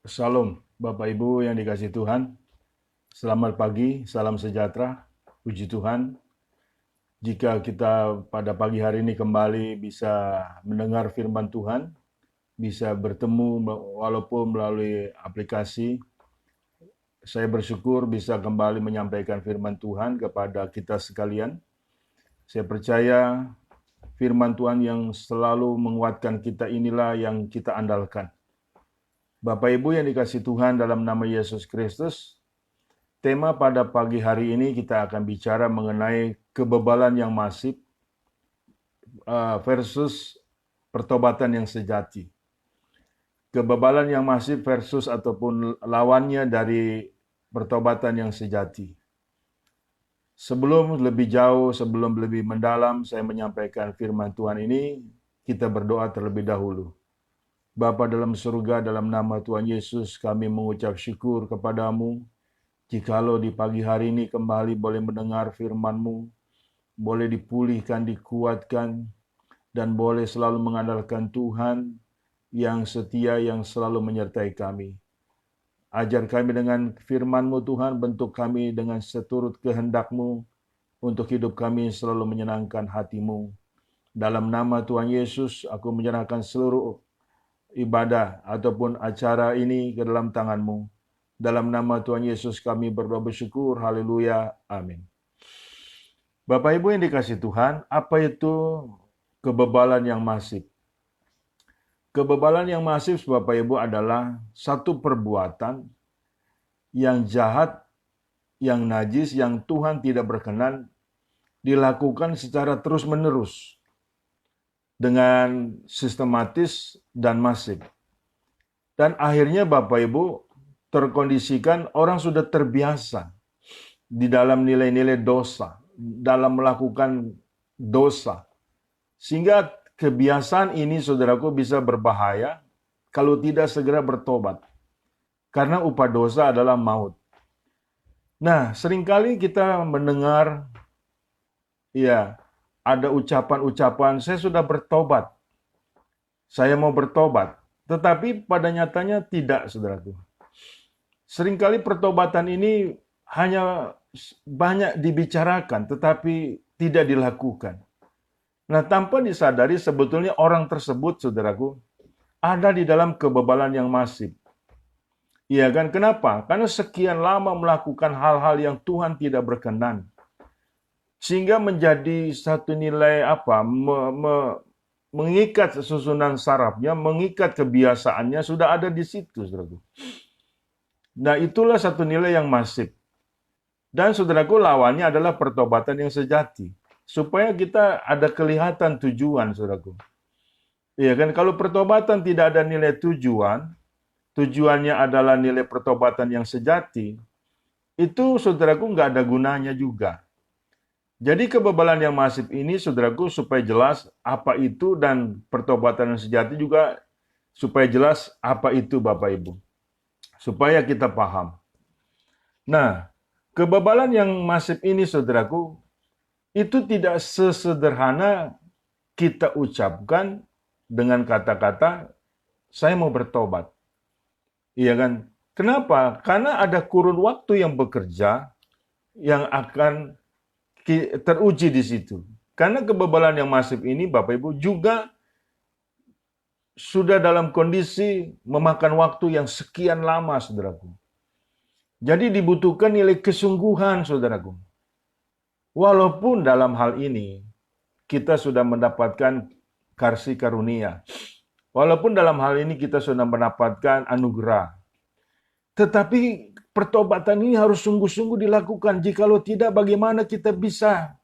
Salam, Bapak Ibu yang dikasih Tuhan. Selamat pagi, salam sejahtera, puji Tuhan. Jika kita pada pagi hari ini kembali bisa mendengar firman Tuhan, bisa bertemu walaupun melalui aplikasi, saya bersyukur bisa kembali menyampaikan firman Tuhan kepada kita sekalian. Saya percaya firman Tuhan yang selalu menguatkan kita inilah yang kita andalkan. Bapak Ibu yang dikasih Tuhan dalam nama Yesus Kristus, tema pada pagi hari ini kita akan bicara mengenai kebebalan yang masif versus pertobatan yang sejati. Kebebalan yang masif versus ataupun lawannya dari pertobatan yang sejati. Sebelum lebih jauh, sebelum lebih mendalam, saya menyampaikan firman Tuhan ini, kita berdoa terlebih dahulu. Bapa dalam surga, dalam nama Tuhan Yesus, kami mengucap syukur kepadamu, jikalau di pagi hari ini kembali boleh mendengar firman-Mu, boleh dipulihkan, dikuatkan, dan boleh selalu mengandalkan Tuhan yang setia, yang selalu menyertai kami. Ajar kami dengan firman-Mu Tuhan, bentuk kami dengan seturut kehendak-Mu, untuk hidup kami selalu menyenangkan hati-Mu. Dalam nama Tuhan Yesus, aku menyerahkan seluruh ibadah ataupun acara ini ke dalam tangan-Mu. Dalam nama Tuhan Yesus kami berdoa bersyukur, haleluya, amin. Bapak Ibu yang dikasih Tuhan, apa itu kebebalan yang masif? Kebebalan yang masif, Bapak Ibu, adalah satu perbuatan yang jahat, yang najis, yang Tuhan tidak berkenan, dilakukan secara terus-menerus, dengan sistematis dan masif. Dan akhirnya Bapak Ibu terkondisikan orang sudah terbiasa di dalam nilai-nilai dosa, dalam melakukan dosa. Sehingga kebiasaan ini, saudaraku, bisa berbahaya kalau tidak segera bertobat. Karena upah dosa adalah maut. Nah, seringkali kita mendengar, ya, ada ucapan-ucapan, saya sudah bertobat, saya mau bertobat. Tetapi pada nyatanya tidak, saudaraku. Seringkali pertobatan ini hanya banyak dibicarakan, tetapi tidak dilakukan. Nah, tanpa disadari sebetulnya orang tersebut, saudaraku, ada di dalam kebebalan yang masif. Iya kan? Kenapa? Karena sekian lama melakukan hal-hal yang Tuhan tidak berkenan. Sehingga menjadi satu nilai mengikat susunan sarafnya, mengikat kebiasaannya, sudah ada di situ, saudaraku. Nah, itulah satu nilai yang masif. Dan saudaraku, lawannya adalah pertobatan yang sejati. Supaya kita ada kelihatan tujuan, saudaraku. Iya kan, kalau pertobatan tidak ada nilai tujuan, tujuannya adalah nilai pertobatan yang sejati, itu saudaraku nggak ada gunanya juga. Jadi kebebalan yang masif ini, saudaraku, supaya jelas apa itu, dan pertobatan yang sejati juga supaya jelas apa itu, Bapak Ibu. Supaya kita paham. Nah, kebebalan yang masif ini, saudaraku, itu tidak sesederhana kita ucapkan dengan kata-kata, saya mau bertobat. Iya kan? Kenapa? Karena ada kurun waktu yang bekerja yang akan teruji di situ. Karena kebebalan yang masif ini, Bapak Ibu, juga sudah dalam kondisi memakan waktu yang sekian lama, saudaraku. Jadi dibutuhkan nilai kesungguhan, saudaraku. Walaupun dalam hal ini kita sudah mendapatkan kasih karunia. Walaupun dalam hal ini kita sudah mendapatkan anugerah. Tetapi pertobatan ini harus sungguh-sungguh dilakukan. Jikalau tidak, bagaimana kita bisa,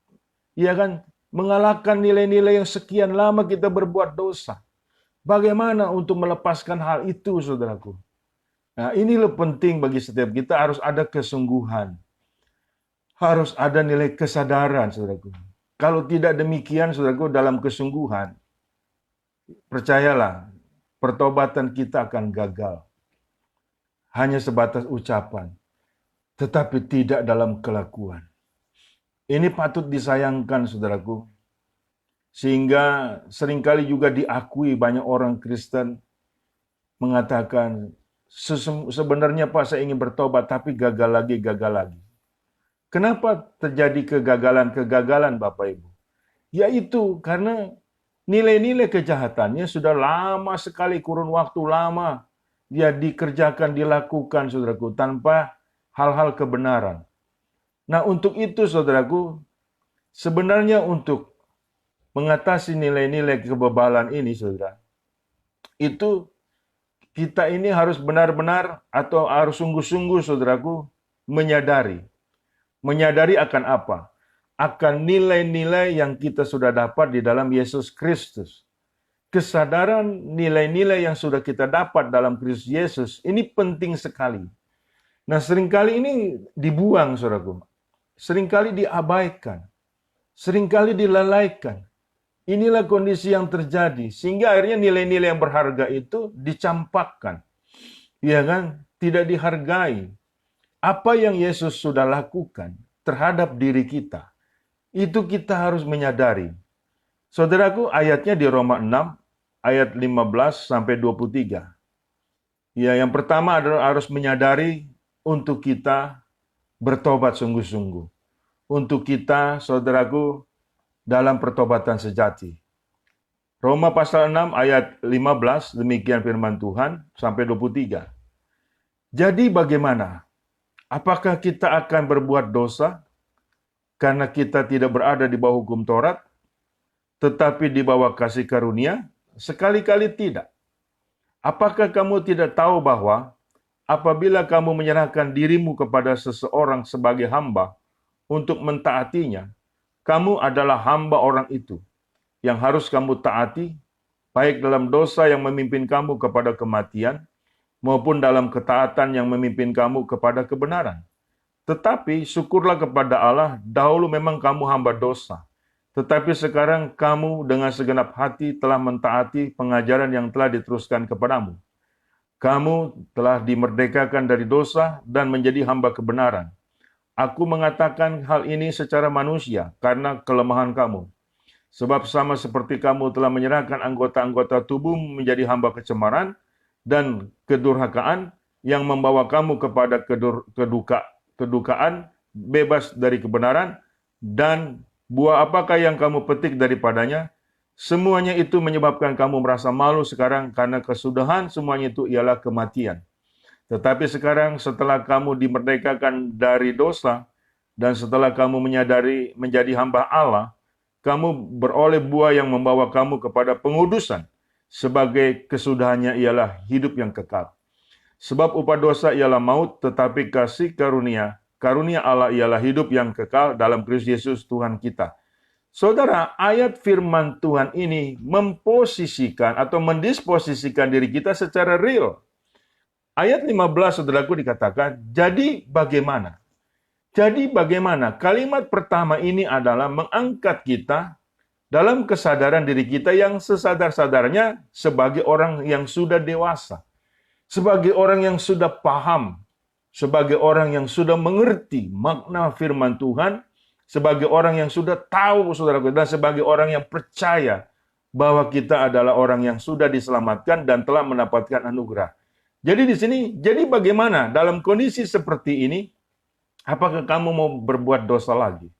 ya kan, mengalahkan nilai-nilai yang sekian lama kita berbuat dosa. Bagaimana untuk melepaskan hal itu, saudaraku? Nah, inilah penting bagi setiap kita, harus ada kesungguhan. Harus ada nilai kesadaran, saudaraku. Kalau tidak demikian, saudaraku, dalam kesungguhan, percayalah, pertobatan kita akan gagal. Hanya sebatas ucapan, tetapi tidak dalam kelakuan. Ini patut disayangkan, saudaraku. Sehingga seringkali juga diakui banyak orang Kristen mengatakan, Sebenarnya Pak saya ingin bertobat, tapi gagal lagi, gagal lagi. Kenapa terjadi kegagalan-kegagalan Bapak Ibu? Yaitu karena nilai-nilai kejahatannya sudah lama sekali, kurun waktu lama dia dikerjakan, dilakukan saudaraku, tanpa hal-hal kebenaran. Nah untuk itu saudaraku, sebenarnya untuk mengatasi nilai-nilai kebebalan ini saudara, itu kita ini harus benar-benar atau harus sungguh-sungguh saudaraku menyadari. Menyadari akan apa? Akan nilai-nilai yang kita sudah dapat di dalam Yesus Kristus. Kesadaran nilai-nilai yang sudah kita dapat dalam Kristus Yesus, ini penting sekali. Nah seringkali ini dibuang saudaraku. Seringkali diabaikan. Seringkali dilalaikan. Inilah kondisi yang terjadi. Sehingga akhirnya nilai-nilai yang berharga itu dicampakkan. Ya kan? Tidak dihargai. Apa yang Yesus sudah lakukan terhadap diri kita, itu kita harus menyadari. Saudaraku, ayatnya di Roma 6, ayat 15 sampai 23. Ya, yang pertama adalah harus menyadari untuk kita bertobat sungguh-sungguh. Untuk kita, saudaraku, dalam pertobatan sejati. Roma pasal 6 ayat 15, demikian firman Tuhan, sampai 23. Jadi bagaimana? Apakah kita akan berbuat dosa karena kita tidak berada di bawah hukum Taurat, tetapi di bawah kasih karunia? Sekali-kali tidak. Apakah kamu tidak tahu bahwa apabila kamu menyerahkan dirimu kepada seseorang sebagai hamba untuk mentaatinya, kamu adalah hamba orang itu yang harus kamu taati, baik dalam dosa yang memimpin kamu kepada kematian, maupun dalam ketaatan yang memimpin kamu kepada kebenaran. Tetapi syukurlah kepada Allah, dahulu memang kamu hamba dosa. Tetapi sekarang kamu dengan segenap hati telah mentaati pengajaran yang telah diteruskan kepadamu. Kamu telah dimerdekakan dari dosa dan menjadi hamba kebenaran. Aku mengatakan hal ini secara manusia karena kelemahan kamu. Sebab sama seperti kamu telah menyerahkan anggota-anggota tubuh menjadi hamba kecemaran, dan kedurhakaan yang membawa kamu kepada kedukaan, bebas dari kebenaran, dan buah apakah yang kamu petik daripadanya? Semuanya itu menyebabkan kamu merasa malu sekarang karena kesudahan semuanya itu ialah kematian. Tetapi sekarang setelah kamu dimerdekakan dari dosa, dan setelah kamu menyadari menjadi hamba Allah, kamu beroleh buah yang membawa kamu kepada pengudusan. Sebagai kesudahannya ialah hidup yang kekal. Sebab upah dosa ialah maut, tetapi kasih karunia Allah ialah hidup yang kekal dalam Kristus Yesus Tuhan kita. Saudara, ayat firman Tuhan ini memposisikan atau mendisposisikan diri kita secara real. Ayat 15, saudaraku, dikatakan, jadi bagaimana? Jadi bagaimana? Kalimat pertama ini adalah mengangkat kita dalam kesadaran diri kita yang sesadar-sadarnya sebagai orang yang sudah dewasa, sebagai orang yang sudah paham, sebagai orang yang sudah mengerti makna firman Tuhan, sebagai orang yang sudah tahu, saudaraku, dan sebagai orang yang percaya bahwa kita adalah orang yang sudah diselamatkan dan telah mendapatkan anugerah. Jadi di sini, jadi bagaimana dalam kondisi seperti ini, apakah kamu mau berbuat dosa lagi?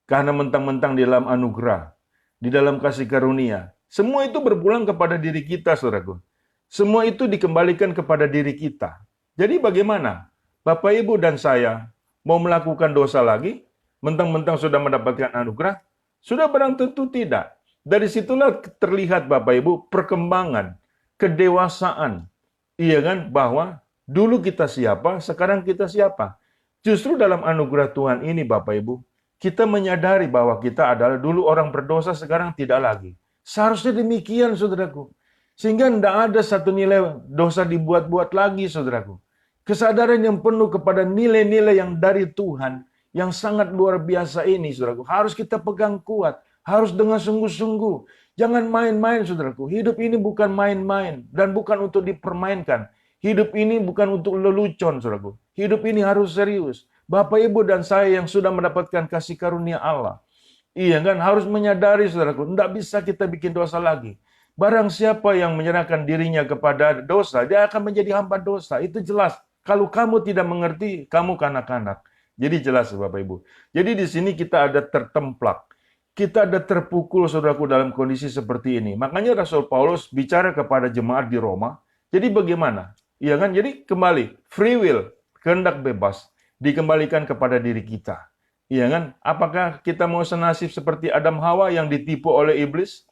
Karena mentang-mentang di dalam anugerah, di dalam kasih karunia. Semua itu berpulang kepada diri kita, saudaraku. Semua itu dikembalikan kepada diri kita. Jadi bagaimana? Bapak, Ibu, dan saya mau melakukan dosa lagi? Mentang-mentang sudah mendapatkan anugerah? Sudah barang tentu tidak. Dari situlah terlihat, Bapak, Ibu, perkembangan, kedewasaan. Iya kan? Bahwa dulu kita siapa, sekarang kita siapa. Justru dalam anugerah Tuhan ini, Bapak, Ibu, kita menyadari bahwa kita adalah dulu orang berdosa, sekarang tidak lagi. Seharusnya demikian, saudaraku. Sehingga tidak ada satu nilai dosa dibuat-buat lagi, saudaraku. Kesadaran yang penuh kepada nilai-nilai yang dari Tuhan, yang sangat luar biasa ini, saudaraku, harus kita pegang kuat. Harus dengan sungguh-sungguh. Jangan main-main, saudaraku. Hidup ini bukan main-main dan bukan untuk dipermainkan. Hidup ini bukan untuk lelucon, saudaraku. Hidup ini harus serius. Bapak, Ibu, dan saya yang sudah mendapatkan kasih karunia Allah. Iya kan, harus menyadari, saudaraku, tidak bisa kita bikin dosa lagi. Barang siapa yang menyerahkan dirinya kepada dosa, dia akan menjadi hamba dosa. Itu jelas. Kalau kamu tidak mengerti, kamu kanak-kanak. Jadi jelas Bapak Ibu. Jadi di sini kita ada tertemplak. Kita ada terpukul saudaraku dalam kondisi seperti ini. Makanya Rasul Paulus bicara kepada jemaat di Roma. Jadi bagaimana? Iya kan? Jadi kembali, free will, kehendak bebas, dikembalikan kepada diri kita. Iya kan? Apakah kita mau senasib seperti Adam Hawa yang ditipu oleh iblis?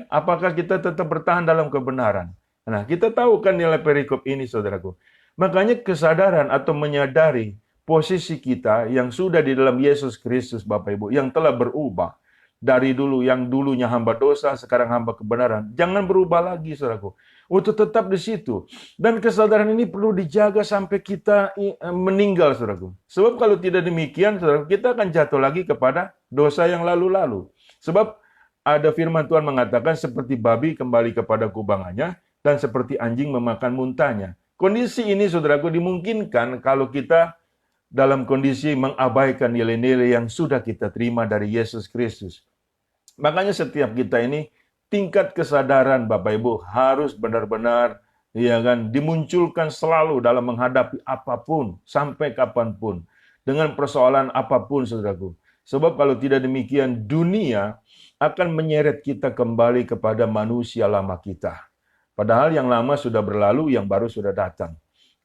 Apakah kita tetap bertahan dalam kebenaran? Nah, kita tahu kan nilai perikop ini, saudaraku. Makanya kesadaran atau menyadari posisi kita yang sudah di dalam Yesus Kristus, Bapak Ibu, yang telah berubah. Dari dulu, yang dulunya hamba dosa, sekarang hamba kebenaran. Jangan berubah lagi, saudaraku. Untuk tetap di situ. Dan kesadaran ini perlu dijaga sampai kita meninggal, saudaraku. Sebab kalau tidak demikian, saudaraku, kita akan jatuh lagi kepada dosa yang lalu-lalu. Sebab ada firman Tuhan mengatakan seperti babi kembali kepada kubangannya dan seperti anjing memakan muntahnya. Kondisi ini, saudaraku, dimungkinkan kalau kita dalam kondisi mengabaikan nilai-nilai yang sudah kita terima dari Yesus Kristus. Makanya setiap kita ini tingkat kesadaran Bapak Ibu harus benar-benar ya kan dimunculkan selalu dalam menghadapi apapun sampai kapanpun dengan persoalan apapun, saudaraku. Sebab kalau tidak demikian dunia akan menyeret kita kembali kepada manusia lama kita. Padahal yang lama sudah berlalu, yang baru sudah datang.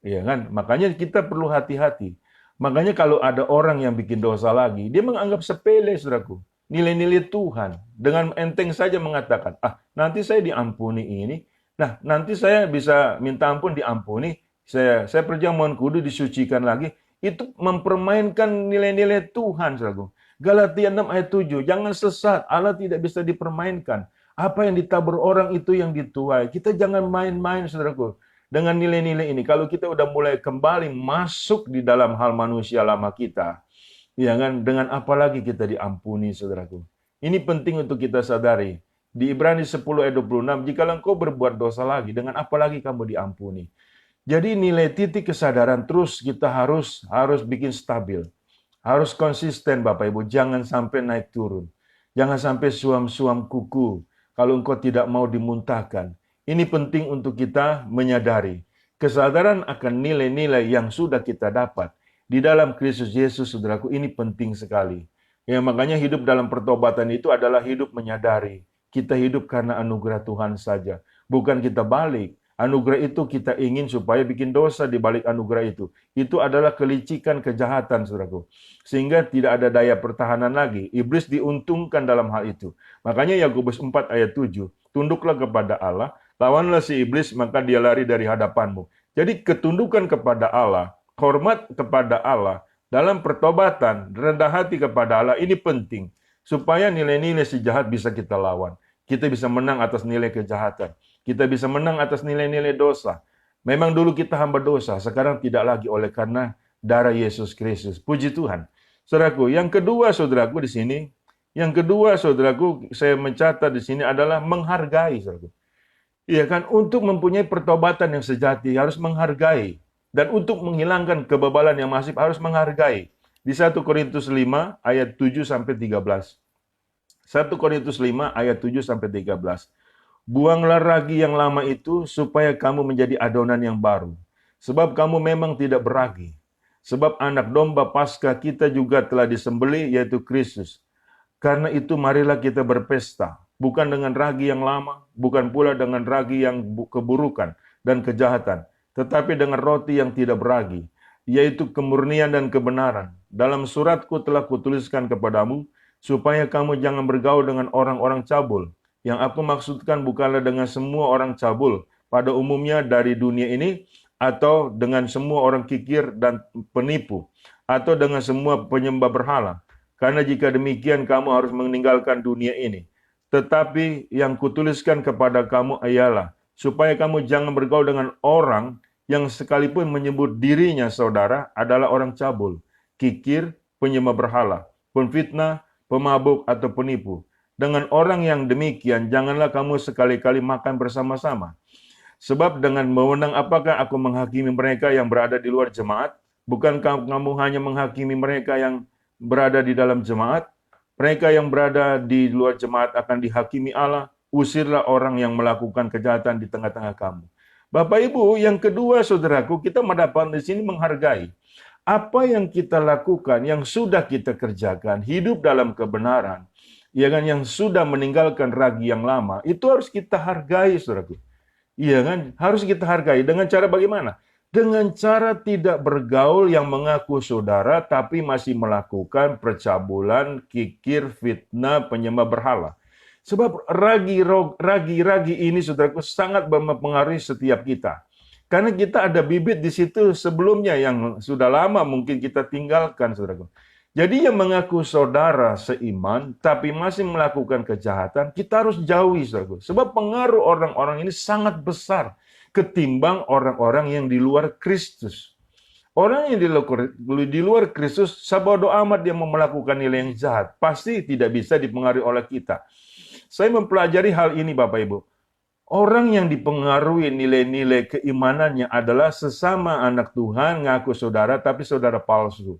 Iya kan? Makanya kita perlu hati-hati. Makanya kalau ada orang yang bikin dosa lagi, dia menganggap sepele, saudaraku, nilai-nilai Tuhan. Dengan enteng saja mengatakan, nanti saya diampuni ini, nah nanti saya bisa minta ampun diampuni, saya perjamuan kudus disucikan lagi. Itu mempermainkan nilai-nilai Tuhan, saudaraku. Galatia 6 ayat 7, jangan sesat, Allah tidak bisa dipermainkan. Apa yang ditabur orang itu yang dituai. Kita jangan main-main, saudaraku, dengan nilai-nilai ini. Kalau kita udah mulai kembali masuk di dalam hal manusia lama kita, ya kan, dengan apa lagi kita diampuni, saudaraku. Ini penting untuk kita sadari. Di Ibrani 10 ayat 26, jika engkau berbuat dosa lagi, dengan apa lagi kamu diampuni. Jadi nilai titik kesadaran terus kita harus bikin stabil. Harus konsisten Bapak Ibu, jangan sampai naik turun. Jangan sampai suam-suam kuku kalau engkau tidak mau dimuntahkan. Ini penting untuk kita menyadari. Kesadaran akan nilai-nilai yang sudah kita dapat di dalam Kristus Yesus, saudaraku, ini penting sekali. Ya, makanya hidup dalam pertobatan itu adalah hidup menyadari. Kita hidup karena anugerah Tuhan saja. Bukan kita balik. Anugerah itu kita ingin supaya bikin dosa di balik anugerah itu. Itu adalah kelicikan kejahatan, saudaraku. Sehingga tidak ada daya pertahanan lagi. Iblis diuntungkan dalam hal itu. Makanya Yakobus 4 ayat 7. Tunduklah kepada Allah, lawanlah si iblis, maka dia lari dari hadapanmu. Jadi ketundukan kepada Allah, hormat kepada Allah, dalam pertobatan, rendah hati kepada Allah, ini penting. Supaya nilai-nilai si jahat bisa kita lawan. Kita bisa menang atas nilai kejahatan. Kita bisa menang atas nilai-nilai dosa. Memang dulu kita hamba dosa, sekarang tidak lagi oleh karena darah Yesus Kristus. Puji Tuhan. Saudaraku, yang kedua saudaraku di sini, saya mencatat di sini adalah menghargai, saudaraku. Iya kan, untuk mempunyai pertobatan yang sejati harus menghargai. Dan untuk menghilangkan kebebalan yang masif harus menghargai. Di 1 Korintus 5 ayat 7 sampai 13. 1 Korintus 5 ayat 7 sampai 13. Buanglah ragi yang lama itu supaya kamu menjadi adonan yang baru. Sebab kamu memang tidak beragi. Sebab anak domba Paskah kita juga telah disembelih, yaitu Kristus. Karena itu marilah kita berpesta. Bukan dengan ragi yang lama, bukan pula dengan ragi yang keburukan dan kejahatan. Tetapi dengan roti yang tidak beragi, yaitu kemurnian dan kebenaran. Dalam suratku telah kutuliskan kepadamu, supaya kamu jangan bergaul dengan orang-orang cabul. Yang aku maksudkan bukanlah dengan semua orang cabul pada umumnya dari dunia ini, atau dengan semua orang kikir dan penipu, atau dengan semua penyembah berhala. Karena jika demikian kamu harus meninggalkan dunia ini. Tetapi yang kutuliskan kepada kamu ialah, supaya kamu jangan bergaul dengan orang yang sekalipun menyebut dirinya saudara adalah orang cabul, kikir, penyembah berhala, penfitnah, pemabuk atau penipu. Dengan orang yang demikian, janganlah kamu sekali-kali makan bersama-sama. Sebab dengan wewenang apakah aku menghakimi mereka yang berada di luar jemaat? Bukankah kamu hanya menghakimi mereka yang berada di dalam jemaat? Mereka yang berada di luar jemaat akan dihakimi Allah. usirlah orang yang melakukan kejahatan di tengah-tengah kamu. Bapak Ibu, yang kedua saudaraku, kita mendapat di sini menghargai. Apa yang kita lakukan, yang sudah kita kerjakan, hidup dalam kebenaran, ya kan, yang sudah meninggalkan ragi yang lama, itu harus kita hargai, saudaraku. Iya kan, harus kita hargai. Dengan cara bagaimana? Dengan cara tidak bergaul yang mengaku saudara, tapi masih melakukan percabulan, kikir, fitnah, penyembah berhala. Sebab ragi ini, saudaraku, sangat mempengaruhi setiap kita. Karena kita ada bibit di situ sebelumnya yang sudah lama mungkin kita tinggalkan, saudaraku. Jadi yang mengaku saudara seiman, tapi masih melakukan kejahatan, kita harus jauhi, saudaraku. Sebab pengaruh orang-orang ini sangat besar ketimbang orang-orang yang di luar Kristus. Orang yang di luar Kristus, sebodoh amat dia mau melakukan nilai yang jahat, pasti tidak bisa dipengaruhi oleh kita. Saya mempelajari hal ini, Bapak Ibu. Orang yang dipengaruhi nilai-nilai keimanannya adalah sesama anak Tuhan, ngaku saudara, tapi saudara palsu.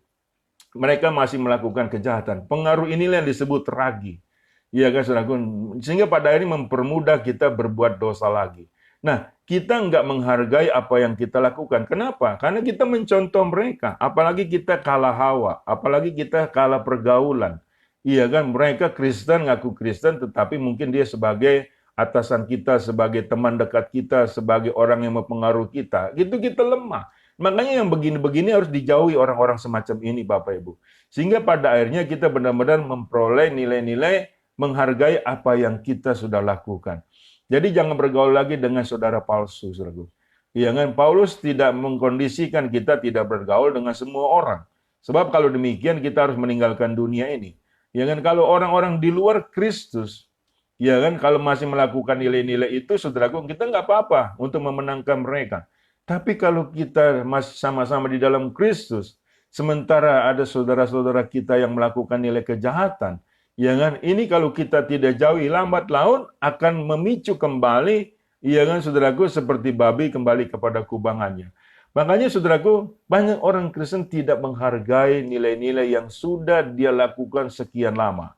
Mereka masih melakukan kejahatan. Pengaruh inilah yang disebut ragi. Ya kan, saudaraku? Sehingga pada akhirnya mempermudah kita berbuat dosa lagi. Nah, kita nggak menghargai apa yang kita lakukan. Kenapa? Karena kita mencontoh mereka. Apalagi kita kalah hawa. Apalagi kita kalah pergaulan. Iya kan, mereka Kristen, ngaku Kristen, tetapi mungkin dia sebagai atasan kita, sebagai teman dekat kita, sebagai orang yang mempengaruhi kita. Gitu kita lemah. Makanya yang begini-begini harus dijauhi orang-orang semacam ini, Bapak Ibu. Sehingga pada akhirnya kita benar-benar memperoleh nilai-nilai menghargai apa yang kita sudah lakukan. Jadi jangan bergaul lagi dengan saudara palsu, saudaraku. Ya kan, Paulus tidak mengkondisikan kita tidak bergaul dengan semua orang. Sebab kalau demikian kita harus meninggalkan dunia ini. Ya kan, kalau orang-orang di luar Kristus, ya kan, kalau masih melakukan nilai-nilai itu, saudaraku, kita nggak apa-apa untuk memenangkan mereka. Tapi kalau kita masih sama-sama di dalam Kristus, sementara ada saudara-saudara kita yang melakukan nilai kejahatan, ya kan, ini kalau kita tidak jauhi, lambat laun akan memicu kembali, ya kan, saudaraku, seperti babi kembali kepada kubangannya. Makanya, saudaraku, banyak orang Kristen tidak menghargai nilai-nilai yang sudah dia lakukan sekian lama.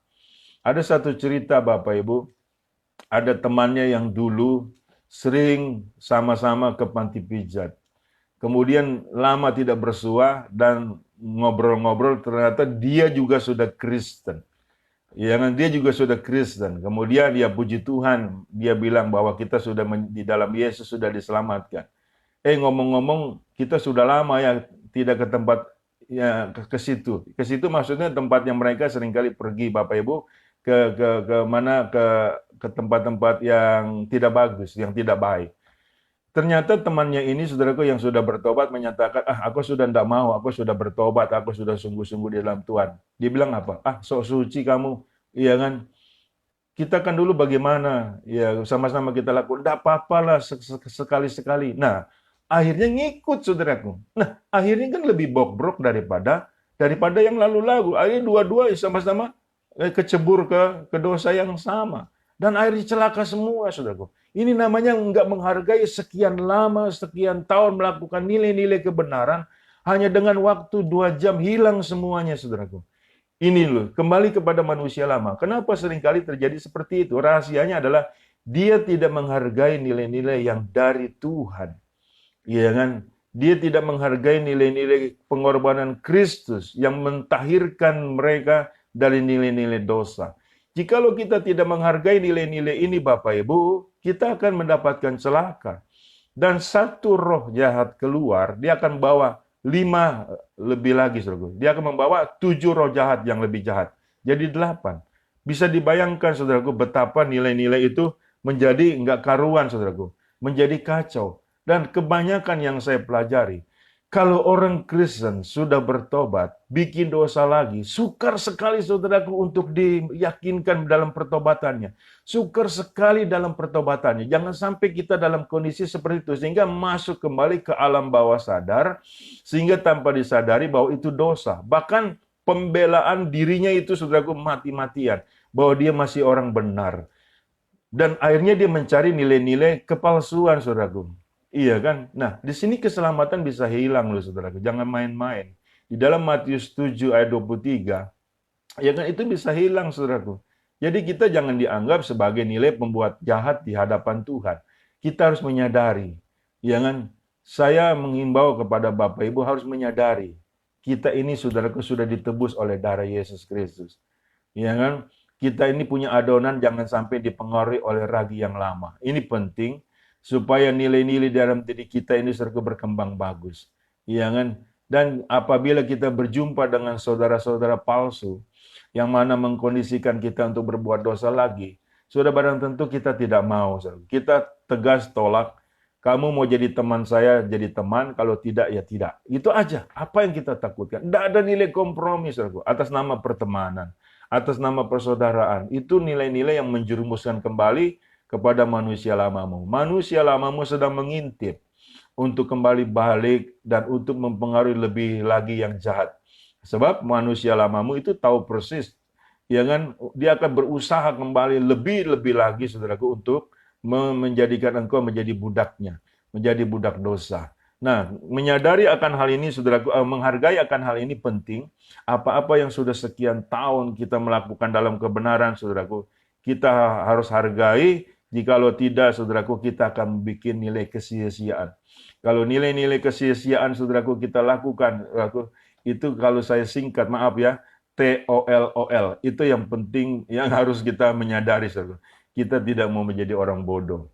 Ada satu cerita, Bapak Ibu, ada temannya yang dulu sering sama-sama ke panti pijat. Kemudian lama tidak bersua dan ngobrol-ngobrol, ternyata dia juga sudah Kristen. Ya kan, dia juga sudah Kristen. Kemudian dia puji Tuhan, dia bilang bahwa kita sudah di dalam Yesus sudah diselamatkan. Ngomong-ngomong, kita sudah lama ya tidak ke tempat ya ke situ. Ke situ maksudnya tempat yang mereka seringkali pergi, Bapak Ibu, ke mana ke tempat-tempat yang tidak bagus, yang tidak baik. Ternyata temannya ini, saudaraku, yang sudah bertobat menyatakan, aku sudah tidak mau, aku sudah bertobat, aku sudah sungguh-sungguh di dalam Tuhan. Dia bilang apa? Sok suci kamu, iya kan? Kita kan dulu bagaimana, ya sama-sama kita lakukan, tidak apa-apalah sekali-sekali. Nah, akhirnya ngikut, saudaraku. Nah, akhirnya kan lebih bobrok daripada yang lalu-lalu. Akhirnya dua-dua sama-sama kecebur ke dosa yang sama. Dan akhirnya celaka semua, saudaraku. Ini namanya nggak menghargai sekian lama, sekian tahun melakukan nilai-nilai kebenaran, hanya dengan waktu 2 jam hilang semuanya, saudaraku. Ini loh, kembali kepada manusia lama. Kenapa seringkali terjadi seperti itu? Rahasianya adalah dia tidak menghargai nilai-nilai yang dari Tuhan. Iya kan? Dia tidak menghargai nilai-nilai pengorbanan Kristus yang mentahirkan mereka dari nilai-nilai dosa. Jikalau kita tidak menghargai nilai-nilai ini, Bapak Ibu, kita akan mendapatkan celaka. Dan satu roh jahat keluar, dia akan bawa 5 lebih lagi, saudaraku. Dia akan membawa 7 roh jahat yang lebih jahat. Jadi 8. Bisa dibayangkan, saudaraku, betapa nilai-nilai itu menjadi nggak karuan, saudaraku. Menjadi kacau. Dan kebanyakan yang saya pelajari, kalau orang Kristen sudah bertobat, bikin dosa lagi, sukar sekali, saudaraku, untuk diyakinkan dalam pertobatannya. Sukar sekali dalam pertobatannya. Jangan sampai kita dalam kondisi seperti itu, sehingga masuk kembali ke alam bawah sadar, sehingga tanpa disadari bahwa itu dosa. Bahkan pembelaan dirinya itu, saudaraku, mati-matian, bahwa dia masih orang benar. Dan akhirnya dia mencari nilai-nilai kepalsuan, saudaraku. Iya kan? Nah, di sini keselamatan bisa hilang loh, saudaraku. Jangan main-main. Di dalam Matius 7 ayat 23, ya kan, itu bisa hilang, saudaraku. Jadi kita jangan dianggap sebagai nilai pembuat jahat di hadapan Tuhan. Kita harus menyadari, jangan saya mengimbau kepada Bapak Ibu harus menyadari, kita ini saudaraku sudah ditebus oleh darah Yesus Kristus. Ya kan? Kita ini punya adonan jangan sampai dipengaruhi oleh ragi yang lama. Ini penting supaya nilai-nilai dalam diri kita ini saudaraku berkembang bagus. Ya kan? Dan apabila kita berjumpa dengan saudara-saudara palsu, yang mana mengkondisikan kita untuk berbuat dosa lagi, sudah barang tentu kita tidak mau. Kita tegas tolak, kamu mau jadi teman saya, jadi teman, kalau tidak, ya tidak. Itu aja, apa yang kita takutkan. Tidak ada nilai kompromi, atas nama pertemanan, atas nama persaudaraan. Itu nilai-nilai yang menjerumuskan kembali kepada manusia lamamu. Manusia lamamu sedang mengintip untuk kembali balik dan untuk mempengaruhi lebih lagi yang jahat. Sebab manusia lamamu itu tahu persis, ya kan? Dia akan berusaha kembali lebih lagi, saudaraku, untuk menjadikan engkau menjadi budaknya, menjadi budak dosa. Nah, menyadari akan hal ini, saudaraku, menghargai akan hal ini penting. Apa-apa yang sudah sekian tahun kita melakukan dalam kebenaran, saudaraku, kita harus hargai. Jikalau tidak, saudaraku, kita akan bikin nilai kesia-siaan. Kalau nilai-nilai kesia-siaan, saudaraku, kita lakukan, saudaraku, itu kalau saya singkat, maaf ya, TOLOL. Itu yang penting, yang harus kita menyadari, saudara. Kita tidak mau menjadi orang bodoh.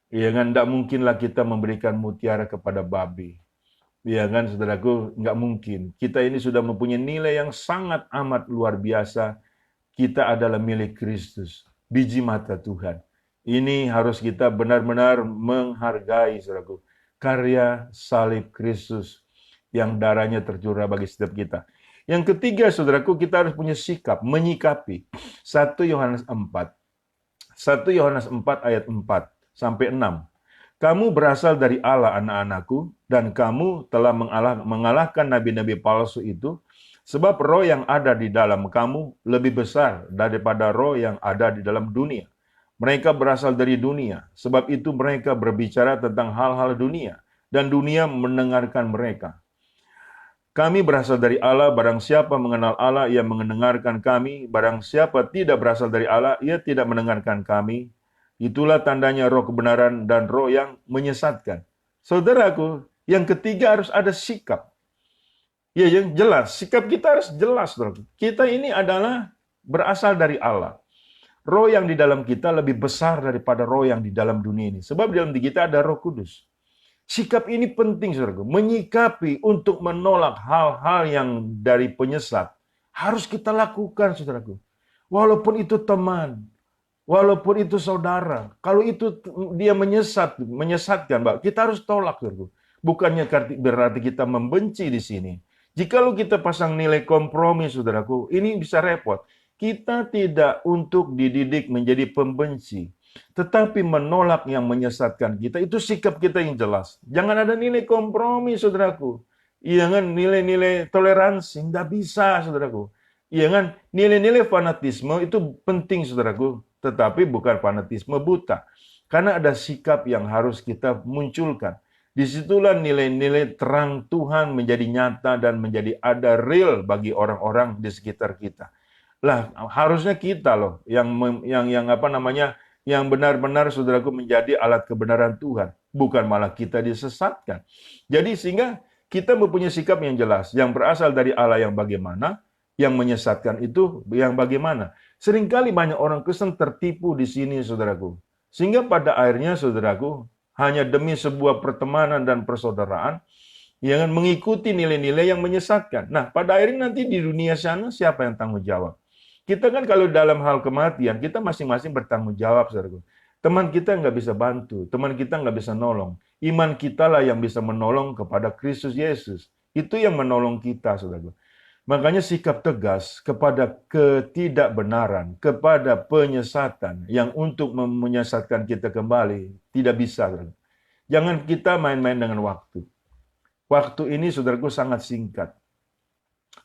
Ya kan, tidak mungkinlah kita memberikan mutiara kepada babi. Ya kan, saudaraku, nggak mungkin. Kita ini sudah mempunyai nilai yang sangat amat luar biasa. Kita adalah milik Kristus, biji mata Tuhan. Ini harus kita benar-benar menghargai, saudaraku, karya salib Kristus yang darahnya tercurah bagi setiap kita. Yang ketiga, saudaraku, kita harus punya sikap, menyikapi. 1 Yohanes 4. 1 Yohanes 4 ayat 4 sampai 6. Kamu berasal dari Allah, anak-anakku, dan kamu telah mengalahkan nabi-nabi palsu itu, sebab roh yang ada di dalam kamu lebih besar daripada roh yang ada di dalam dunia. Mereka berasal dari dunia, sebab itu mereka berbicara tentang hal-hal dunia, dan dunia mendengarkan mereka. Kami berasal dari Allah, barang siapa mengenal Allah, ia mendengarkan kami. Barang siapa tidak berasal dari Allah, ia tidak mendengarkan kami. Itulah tandanya roh kebenaran dan roh yang menyesatkan. Saudaraku, yang ketiga harus ada sikap. Ya, yang jelas. Sikap kita harus jelas, saudaraku. Kita ini adalah berasal dari Allah. Roh yang di dalam kita lebih besar daripada roh yang di dalam dunia ini. Sebab di dalam diri kita ada Roh Kudus. Sikap ini penting, saudaraku. Menyikapi untuk menolak hal-hal yang dari penyesat. Harus kita lakukan, saudaraku. Walaupun itu teman, walaupun itu saudara. Kalau itu dia menyesatkan, kita harus tolak, saudaraku. Bukannya berarti kita membenci di sini. Jikalau kita pasang nilai kompromi, saudaraku, ini bisa repot. Kita tidak untuk dididik menjadi pembenci, tetapi menolak yang menyesatkan kita. Itu sikap kita yang jelas. Jangan ada nilai kompromi, saudaraku. Jangan nilai-nilai toleransi. Nggak bisa, saudaraku. Jangan nilai-nilai fanatisme itu penting, saudaraku. Tetapi bukan fanatisme buta. Karena ada sikap yang harus kita munculkan. Disitulah nilai-nilai terang Tuhan menjadi nyata dan menjadi ada real bagi orang-orang di sekitar kita. Lah, harusnya kita loh yang benar-benar, saudaraku, menjadi alat kebenaran Tuhan, bukan malah kita disesatkan. Jadi sehingga kita mempunyai sikap yang jelas, yang berasal dari Allah yang bagaimana, yang menyesatkan itu yang bagaimana. Seringkali banyak orang Kristen tertipu di sini, saudaraku. Sehingga pada akhirnya, saudaraku, hanya demi sebuah pertemanan dan persaudaraan, yang mengikuti nilai-nilai yang menyesatkan. Nah, pada akhirnya nanti di dunia sana siapa yang tanggung jawab? Kita kan kalau dalam hal kematian, kita masing-masing bertanggung jawab, saudaraku. Teman kita nggak bisa bantu, teman kita nggak bisa nolong. Iman kita lah yang bisa menolong kepada Kristus Yesus. Itu yang menolong kita, saudaraku. Makanya sikap tegas kepada ketidakbenaran, kepada penyesatan yang untuk menyesatkan kita kembali, tidak bisa, saudaraku. Jangan kita main-main dengan waktu. Waktu ini, saudaraku, sangat singkat.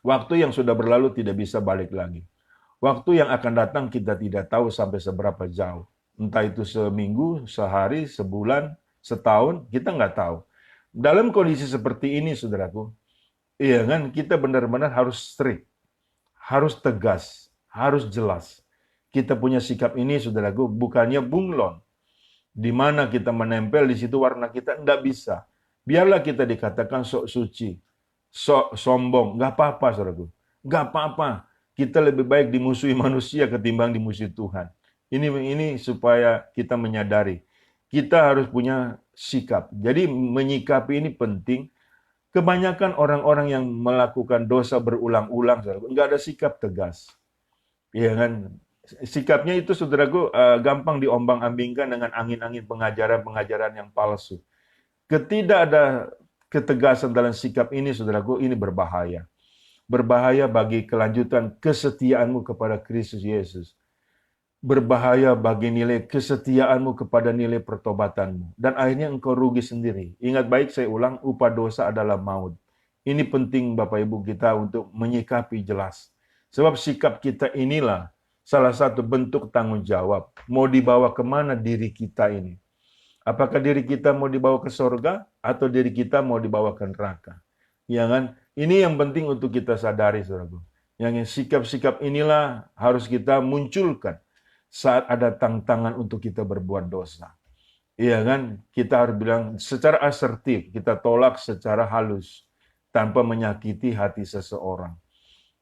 Waktu yang sudah berlalu tidak bisa balik lagi. Waktu yang akan datang kita tidak tahu sampai seberapa jauh. Entah itu seminggu, sehari, sebulan, setahun, kita nggak tahu. Dalam kondisi seperti ini, saudaraku, iya kan, kita benar-benar harus strict, harus tegas, harus jelas. kita punya sikap ini, saudaraku, bukannya bunglon. Di mana kita menempel di situ warna kita, enggak bisa. Biarlah kita dikatakan sok suci, sok sombong, enggak apa-apa, saudaraku. Enggak apa-apa. Kita lebih baik dimusuhi manusia ketimbang dimusuhi Tuhan. Ini supaya kita menyadari. Kita harus punya sikap. Jadi menyikapi ini penting. Kebanyakan orang-orang yang melakukan dosa berulang-ulang, saudaraku, enggak ada sikap tegas. Iya kan? Sikapnya itu, saudaraku, gampang diombang-ambingkan dengan angin-angin pengajaran-pengajaran yang palsu. Ketidak ada ketegasan dalam sikap ini, saudaraku, ini berbahaya. Berbahaya bagi kelanjutan kesetiaanmu kepada Kristus Yesus. Berbahaya bagi nilai kesetiaanmu kepada nilai pertobatanmu. Dan akhirnya engkau rugi sendiri. Ingat baik, saya ulang, upah dosa adalah maut. Ini penting Bapak Ibu kita untuk menyikapi jelas. Sebab sikap kita inilah salah satu bentuk tanggung jawab. Mau dibawa kemana diri kita ini? Apakah diri kita mau dibawa ke sorga atau diri kita mau dibawa ke neraka? Ya kan? Ini yang penting untuk kita sadari, saudaraku. Yang sikap-sikap inilah harus kita munculkan saat ada tantangan untuk kita berbuat dosa. Iya kan? Kita harus bilang secara asertif, kita tolak secara halus, tanpa menyakiti hati seseorang.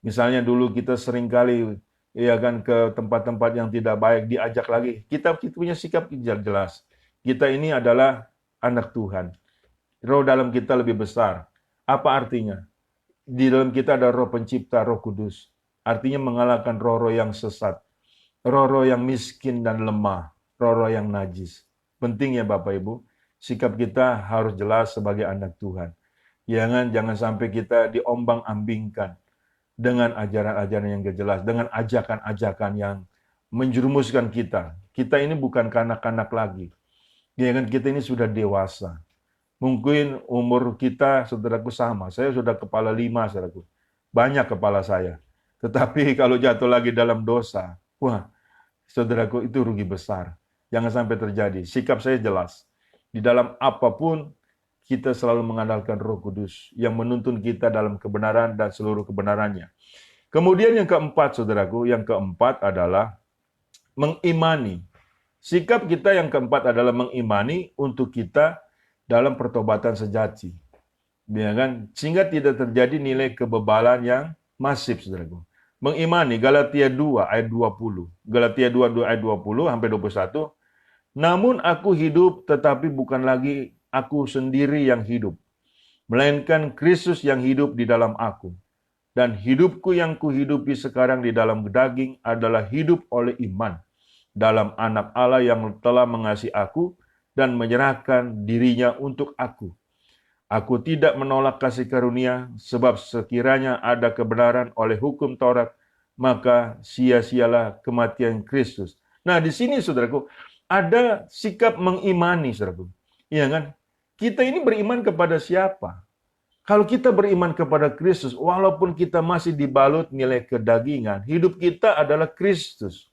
Misalnya dulu kita seringkali ya kan ke tempat-tempat yang tidak baik, diajak lagi. Kita punya sikap jelas. Kita ini adalah anak Tuhan. Roh dalam kita lebih besar. Apa artinya? Di dalam kita ada roh pencipta, roh kudus. Artinya mengalahkan roh-roh yang sesat. Roh-roh yang miskin dan lemah, roh-roh yang najis. Penting ya Bapak Ibu, sikap kita harus jelas sebagai anak Tuhan. Jangan sampai kita diombang-ambingkan dengan ajaran-ajaran yang gak jelas, dengan ajakan-ajakan yang menjerumuskan kita. Kita ini bukan kanak-kanak lagi. Kita ini sudah dewasa. Mungkin umur kita, saudaraku, sama. Saya sudah kepala 5, saudaraku. Banyak kepala saya. Tetapi kalau jatuh lagi dalam dosa, wah, saudaraku, itu rugi besar. Jangan sampai terjadi. Sikap saya jelas. Di dalam apapun, kita selalu mengandalkan Roh Kudus yang menuntun kita dalam kebenaran dan seluruh kebenarannya. Kemudian yang keempat, saudaraku, yang keempat adalah mengimani. Sikap kita yang keempat adalah mengimani untuk kita dalam pertobatan sejati. Ya kan? Sehingga tidak terjadi nilai kebebalan yang masif, saudaraku. Mengimani, Galatia 2 ayat 20. Galatia 2 ayat 20 sampai 21. Namun aku hidup, tetapi bukan lagi aku sendiri yang hidup, melainkan Kristus yang hidup di dalam aku. Dan hidupku yang kuhidupi sekarang di dalam daging adalah hidup oleh iman dalam Anak Allah yang telah mengasihi aku dan menyerahkan dirinya untuk aku. Aku tidak menolak kasih karunia, sebab sekiranya ada kebenaran oleh hukum Taurat, maka sia-sialah kematian Kristus. Nah, di sini, saudaraku, ada sikap mengimani, saudaraku. Iya kan? Kita ini beriman kepada siapa? Kalau kita beriman kepada Kristus, walaupun kita masih dibalut nilai kedagingan, hidup kita adalah Kristus.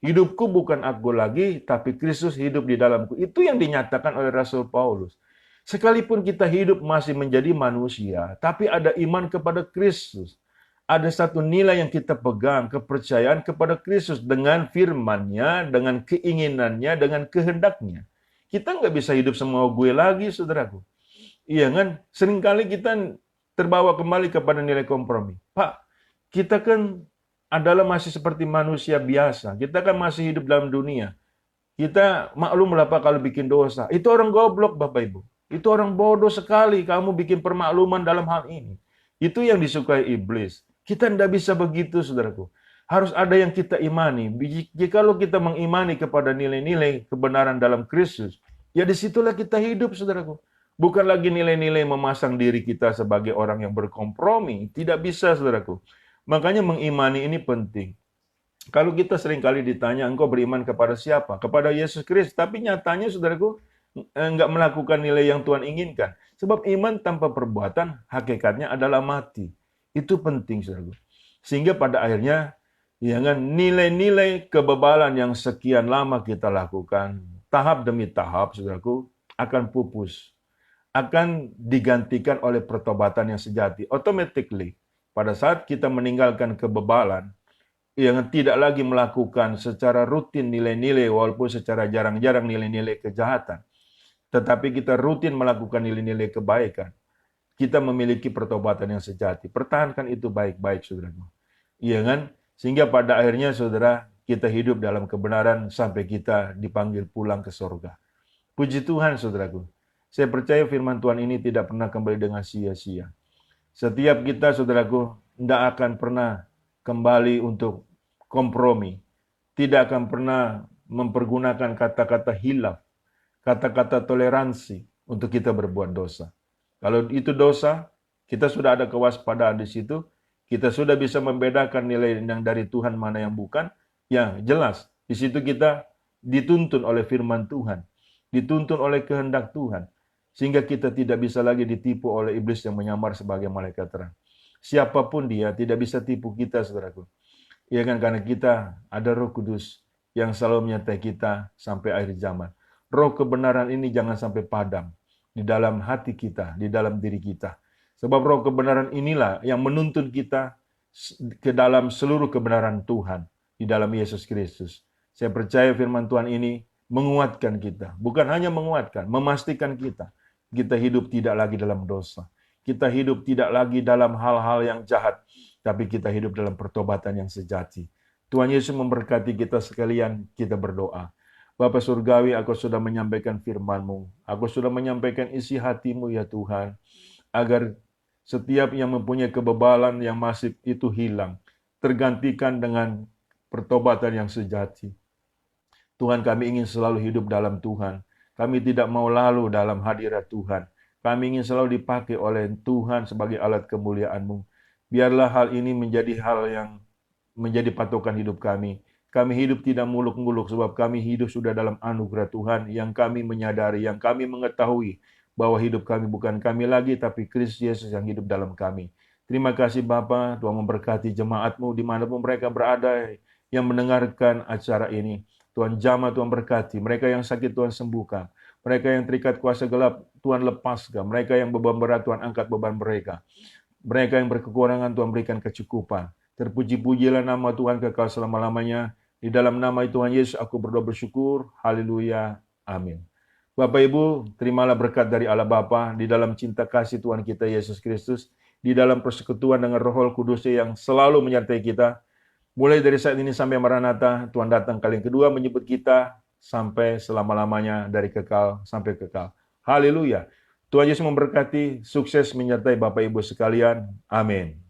Hidupku bukan aku lagi, tapi Kristus hidup di dalamku. Itu yang dinyatakan oleh Rasul Paulus. Sekalipun kita hidup masih menjadi manusia, tapi ada iman kepada Kristus. Ada satu nilai yang kita pegang, kepercayaan kepada Kristus dengan firman-Nya, dengan keinginannya, dengan kehendaknya. Kita nggak bisa hidup semau gue lagi, saudaraku. Iya kan? Seringkali kita terbawa kembali kepada nilai kompromi. Pak, kita kan adalah masih seperti manusia biasa. Kita kan masih hidup dalam dunia. Kita maklum lah Pak kalau bikin dosa. Itu orang goblok, Bapak Ibu. Itu orang bodoh sekali kamu bikin permakluman dalam hal ini. Itu yang disukai iblis. Kita tidak bisa begitu, saudaraku. Harus ada yang kita imani. Jikalau kita mengimani kepada nilai-nilai kebenaran dalam Kristus, ya disitulah kita hidup, saudaraku. Bukan lagi nilai-nilai memasang diri kita sebagai orang yang berkompromi. Tidak bisa, saudaraku. Makanya mengimani ini penting. Kalau kita seringkali ditanya, engkau beriman kepada siapa? Kepada Yesus Kristus. Tapi nyatanya, saudaraku, enggak melakukan nilai yang Tuhan inginkan. Sebab iman tanpa perbuatan, hakikatnya adalah mati. Itu penting, saudaraku. Sehingga pada akhirnya, nilai-nilai kebebalan yang sekian lama kita lakukan, tahap demi tahap, saudaraku, akan pupus. Akan digantikan oleh pertobatan yang sejati. Automatically, pada saat kita meninggalkan kebebalan, yang tidak lagi melakukan secara rutin nilai-nilai, walaupun secara jarang-jarang nilai-nilai kejahatan, tetapi kita rutin melakukan nilai-nilai kebaikan, kita memiliki pertobatan yang sejati. Pertahankan itu baik-baik, saudaraku. Iya kan? Sehingga pada akhirnya, saudara, kita hidup dalam kebenaran sampai kita dipanggil pulang ke surga. Puji Tuhan, saudaraku. Saya percaya firman Tuhan ini tidak pernah kembali dengan sia-sia. Setiap kita, saudaraku, tidak akan pernah kembali untuk kompromi. Tidak akan pernah mempergunakan kata-kata hilaf, kata-kata toleransi untuk kita berbuat dosa. Kalau itu dosa, kita sudah ada kewaspadaan di situ, kita sudah bisa membedakan nilai yang dari Tuhan mana yang bukan. Ya, jelas. Di situ kita dituntun oleh firman Tuhan, dituntun oleh kehendak Tuhan, sehingga kita tidak bisa lagi ditipu oleh iblis yang menyamar sebagai malaikat terang. Siapapun dia tidak bisa tipu kita, saudaraku. Ya kan, karena kita ada Roh Kudus yang selalu menyertai kita sampai akhir zaman. Roh kebenaran ini jangan sampai padam di dalam hati kita, di dalam diri kita. Sebab roh kebenaran inilah yang menuntun kita ke dalam seluruh kebenaran Tuhan di dalam Yesus Kristus. Saya percaya firman Tuhan ini menguatkan kita. Bukan hanya menguatkan, memastikan kita hidup tidak lagi dalam dosa. Kita hidup tidak lagi dalam hal-hal yang jahat, tapi kita hidup dalam pertobatan yang sejati. Tuhan Yesus memberkati kita sekalian, kita berdoa. Bapa Surgawi, aku sudah menyampaikan firman-Mu. Aku sudah menyampaikan isi hati-Mu ya Tuhan. Agar setiap yang mempunyai kebebalan yang masif itu hilang. Tergantikan dengan pertobatan yang sejati. Tuhan, kami ingin selalu hidup dalam Tuhan. Kami tidak mau lalu dalam hadirat Tuhan. Kami ingin selalu dipakai oleh Tuhan sebagai alat kemuliaan-Mu. Biarlah hal ini menjadi hal yang menjadi patokan hidup kami. Kami hidup tidak muluk-muluk sebab kami hidup sudah dalam anugerah Tuhan yang kami menyadari, yang kami mengetahui bahwa hidup kami bukan kami lagi, tapi Kristus Yesus yang hidup dalam kami. Terima kasih Bapa, Tuhan memberkati jemaat-Mu dimanapun mereka berada yang mendengarkan acara ini. Tuhan jamah, Tuhan berkati. Mereka yang sakit Tuhan sembuhkan. Mereka yang terikat kuasa gelap Tuhan lepaskan. Mereka yang beban berat Tuhan angkat beban mereka. Mereka yang berkekurangan Tuhan berikan kecukupan. Terpuji-pujilah nama Tuhan kekal selama-lamanya. Di dalam nama Tuhan Yesus aku berdoa bersyukur. Haleluya. Amin. Bapak Ibu, terimalah berkat dari Allah Bapa di dalam cinta kasih Tuhan kita Yesus Kristus, di dalam persekutuan dengan Roh Kudus yang selalu menyertai kita. Mulai dari saat ini sampai Maranatha, Tuhan datang kali yang kedua menyebut kita sampai selama-lamanya dari kekal sampai kekal. Haleluya. Tuhan Yesus memberkati, sukses menyertai Bapak Ibu sekalian. Amin.